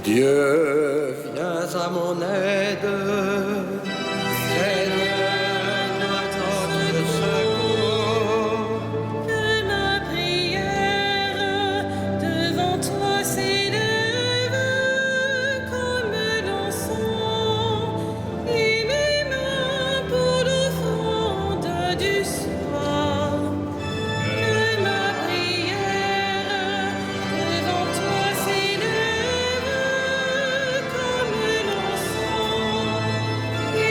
Dieu, viens à mon aide, Seigneur, notre secours. Que ma prière devant toi s'élève comme l'encens et mes mains pour l'offrande du soir. Que ma prière devant toi s'élève comme l'encens et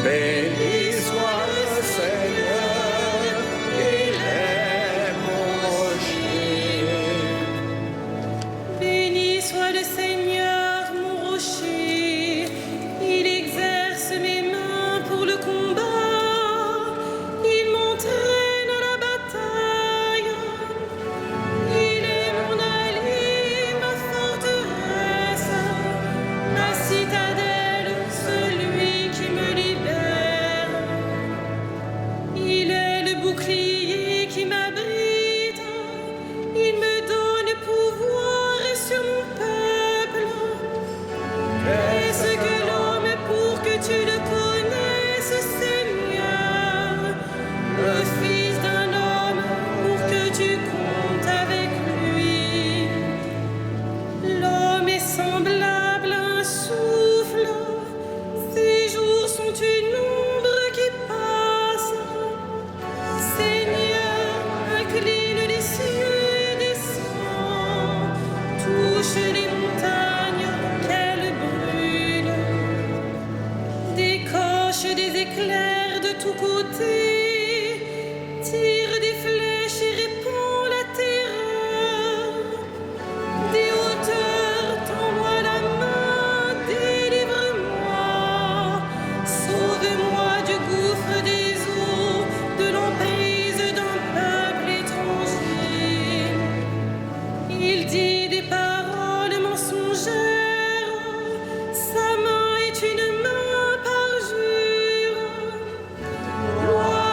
Béni soit le Seigneur, il est mon rocher. Béni soit le Seigneur, mon rocher. Il exerce mes mains pour le combat. Il m'entraîne à la bataille. Il est mon allié, ma forteresse, ma citadelle, celui qui me libère. Il est le bouclier qui m'abrite. Il me donne pouvoir sur mon peuple. Qu'est-ce que l'homme pour que tu le connaisses, Seigneur? Le fils d'un homme pour que tu comptes avec lui. L'homme est semblable à un souffle. Ses jours sont une ombre qui passe. Seigneur, incline les cieux et descend. Touche les montagnes qu'elles brûlent. Décoche des éclairs de tous côtés. Tire des flèches et répand la terreur. Des hauteurs, tends-moi la main, délivre-moi. Sauve-moi du gouffre des eaux, de l'emprise d'un peuple étranger. Il dit des paroles mensongères, sa main est une main parjure. Gloire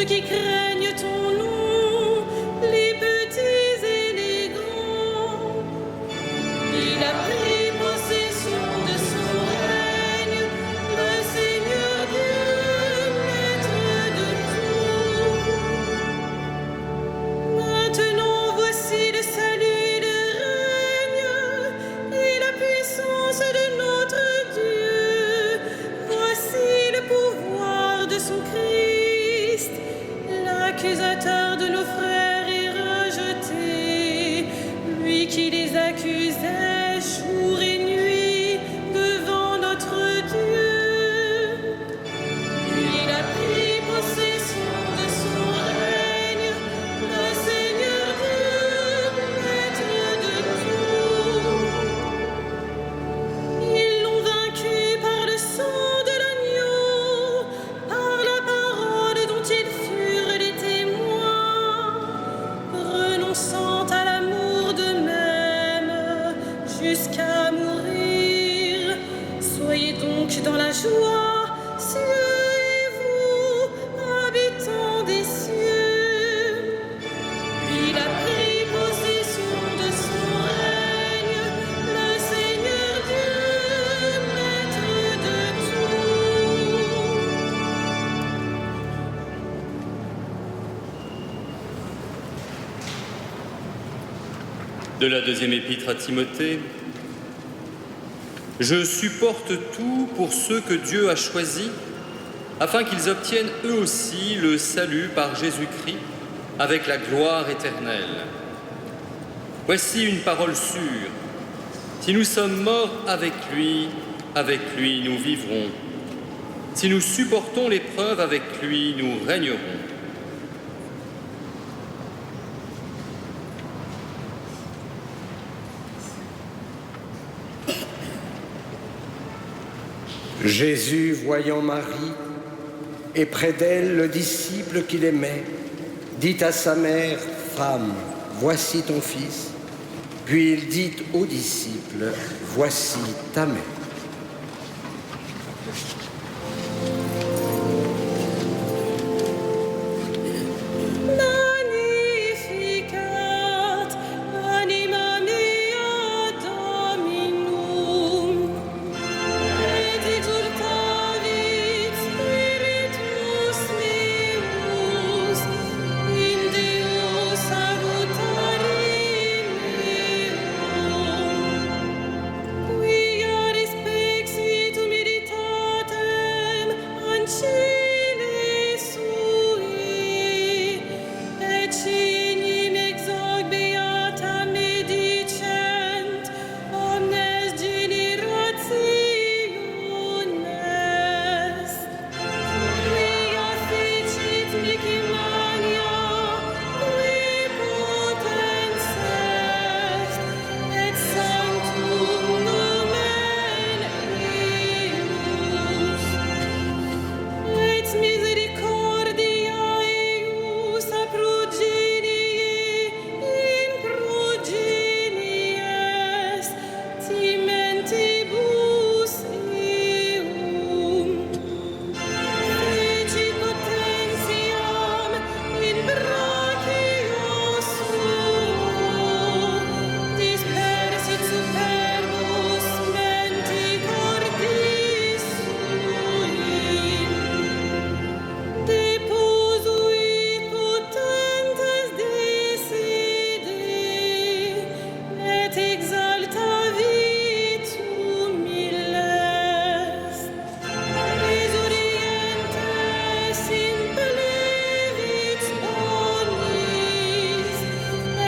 ceux qui craignent ton nom, les petits et les grands. Il a pris possession de son règne, le Seigneur Dieu, maître de tout. Maintenant voici le salut et le règne et la puissance de notre Dieu. Voici le pouvoir de son Christ. L'accusateur de nos frères est rejeté, lui qui les accusait jour et nuit devant notre Dieu. Il a pris possession de son règne, le Seigneur Dieu, maître de tout. Ils l'ont vaincu par le sang de l'agneau, par la parole dont ils furent les témoins, renonçant à l'amour d'eux-mêmes jusqu'à mourir. Soyez donc dans la joie, cieux et vous, habitants des cieux. Il a pris possession de son règne, le Seigneur Dieu, maître de tout. De la deuxième épître à Timothée. Je supporte tout pour ceux que Dieu a choisis, afin qu'ils obtiennent eux aussi le salut par Jésus-Christ, avec la gloire éternelle. Voici une parole sûre. Si nous sommes morts avec lui nous vivrons. Si nous supportons l'épreuve avec lui, nous régnerons. Jésus, voyant Marie, et près d'elle le disciple qu'il aimait, dit à sa mère, « Femme, voici ton fils. » Puis il dit aux disciples, « Voici ta mère. » Magnificat anima mea Dominum, et exultavit spiritus meus in Deo salutari meum, quia respexit humilitatem ancille sui, et cignim exog beata medicent omnes generationes. Quia fecit mihi magna, qui potens est, et sanctum nomen eius. Et misericordia eius a progenie in progenies timentibus eum. Fecit potentiam in brachio suo, dispersit superbus menti cordis sui. Deposuit potentes deside, et exaltavit humiles. Exurientes implevit bonis,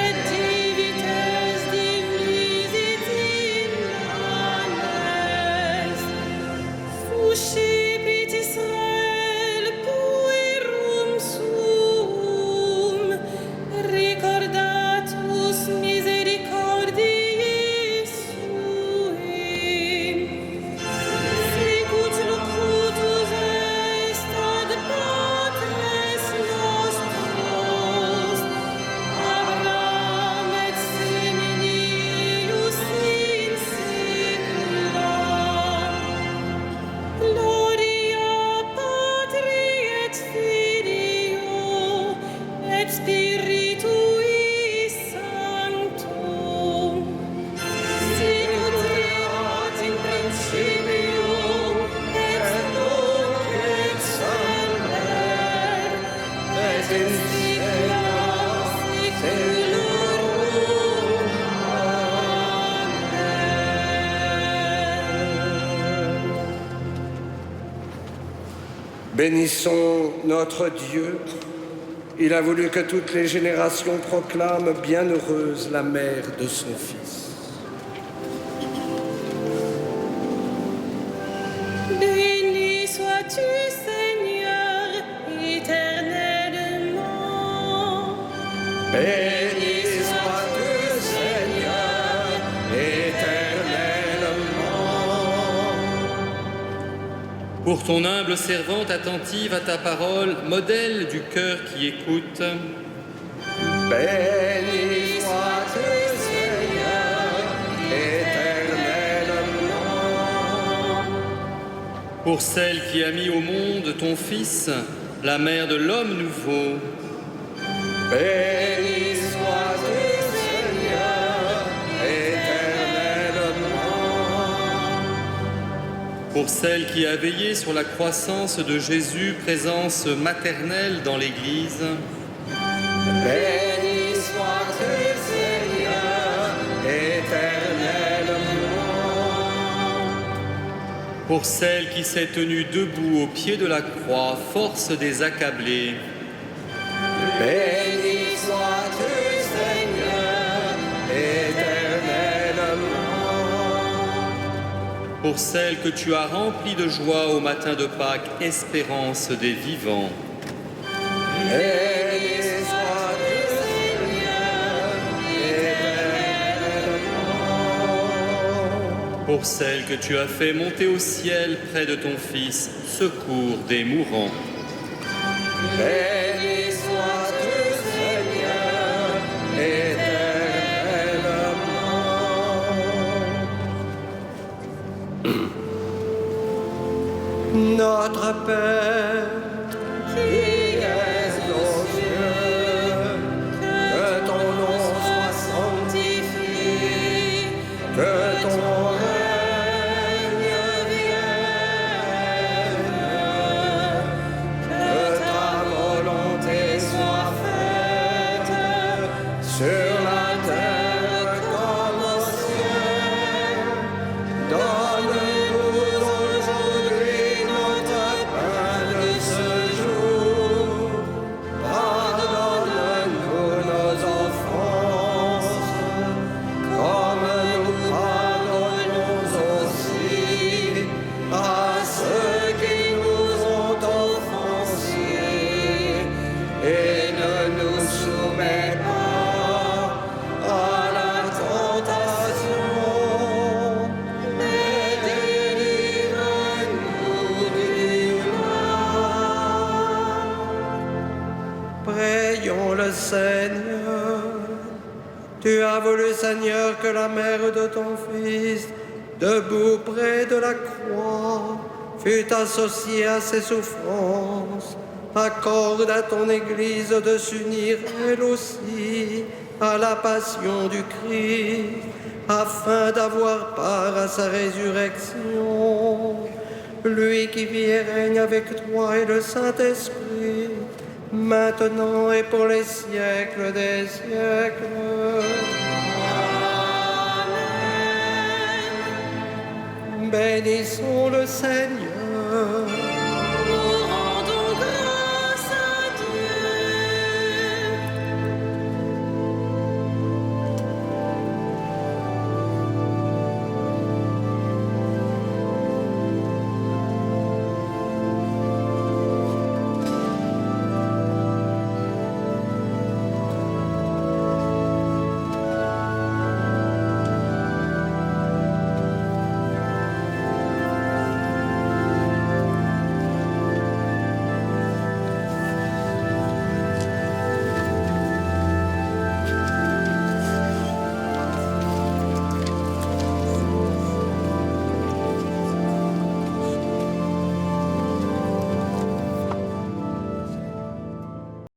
et divites divisit in manes. Fuscipit Israel puerum suum, recordatus misericordiae sui. Sicut locutus est ad patres nostros, Abraham et seminius in saecula. Bénissons notre Dieu. Il a voulu que toutes les générations proclament bienheureuse la mère de son Fils. Béni sois-tu, Seigneur, éternellement. Béni sois-tu, Seigneur, éternellement. Pour ton humble servante attentive à ta parole, modèle du cœur qui écoute, Béni sois-tu, Seigneur, éternellement. pour celle qui a mis au monde ton Fils, la mère de l'homme nouveau, Béni sois-tu, Seigneur, éternellement. pour celle qui a veillé sur la croissance de Jésus, présence maternelle dans l'Église, Béni sois-tu, Seigneur, éternellement. pour celle qui s'est tenue debout au pied de la croix, force des accablés, Béni sois-tu, Seigneur, éternellement. pour celle que tu as remplie de joie au matin de Pâques, espérance des vivants, Béni sois-tu, Seigneur, éternellement. pour celle que tu as fait monter au ciel près de ton Fils, secours des mourants, Béni sois-tu, Seigneur, éternellement. Notre Père, qui es aux cieux, que ton nom soit sanctifié, que ton règne vienne, que ta volonté soit faite sur la terre comme au ciel. Donne-nous aujourd'hui notre pain de ce jour. Pardonne-nous nos offenses, comme nous pardonnons aussi à ceux qui nous ont offensés. Et ne nous soumets pas à la tentation, mais délivre-nous du mal. Prions le Seigneur. Tu as voulu, Seigneur, que la mère de ton Fils, debout près de la croix, fût associée à ses souffrances. Accorde à ton Église de s'unir elle aussi à la passion du Christ, afin d'avoir part à sa résurrection. Lui qui vit et règne avec toi et le Saint-Esprit, maintenant et pour les siècles des siècles. Bénissons le Seigneur.